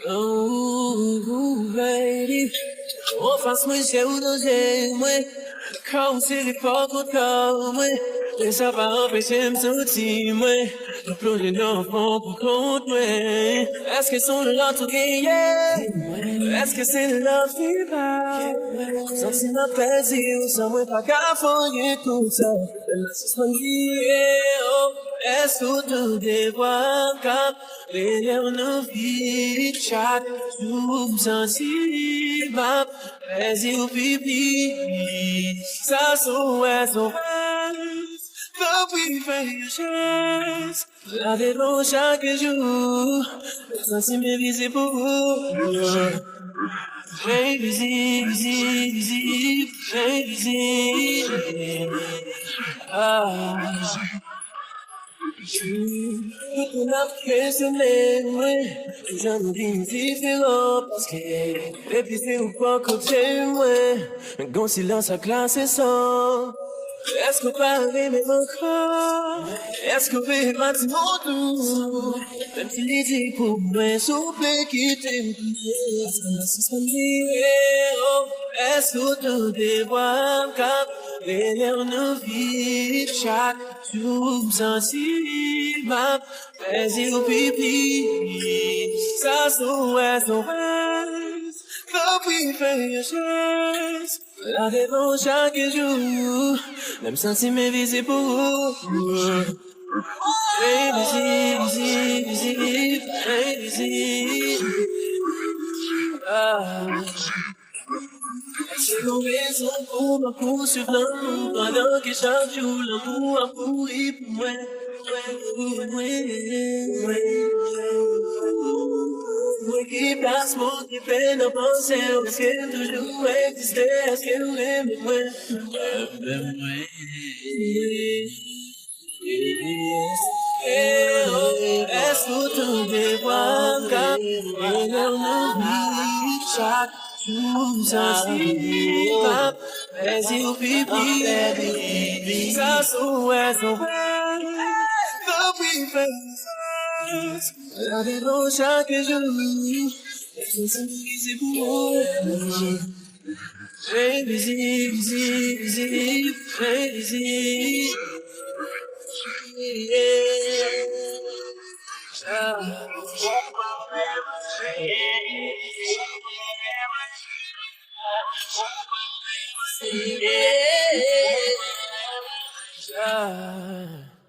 Oh, baby,我发什么笑都认为，靠谁的跑过头尾，连沙发和被嫌走寂寞，都不能让我不后退。Est-ce que sont là tout gagné? Est-ce que c'est la vie pas? Sans ma plaisir, sans moi pas qu'à faire tout ça. La suspendue, oh, est-ce que tu dévoiles cap? Les lèvres nous vivent chaque jour sentir ma plaisir pipi. Ça souhaite son quand we fait une chance, la dévore chaque jour, ça c'est mes visées pour vous. J'ai visé, ah. Tudo na cabeça mesmo, já não vim viver parce que baby c'est un pouco tempo, com silêncio a classe só. Est-ce que parler même encore? Est-ce que veut battre mon tour? Même si les dit pour moi, souple qui t'aime, est-ce qu'on a suspendu? Oh, est-ce que tu dévoiles cap? Les lèvres nous vivent chaque jour sensible, ma plaisir pipi, ça souhaite son reste, quand we fait une chance, la défense chaque jour, même sentir mes visées pour vous. Invisible, ah. C'est nos raisons pour ma poursuivre l'amour, pendant que chaque jour l'amour a pourri pour moi. Moi qui passe mon qui peine à penser, est-ce que toujours exister, est-ce que vous aimez moi? Est-ce que tu dévoiles quand elle nous vit chaque jour sensible, mais il pipi, ça souhaite son frère, quand il fait la dévore chaque jour, et c'est visible pour moi. Invisible. Yeah.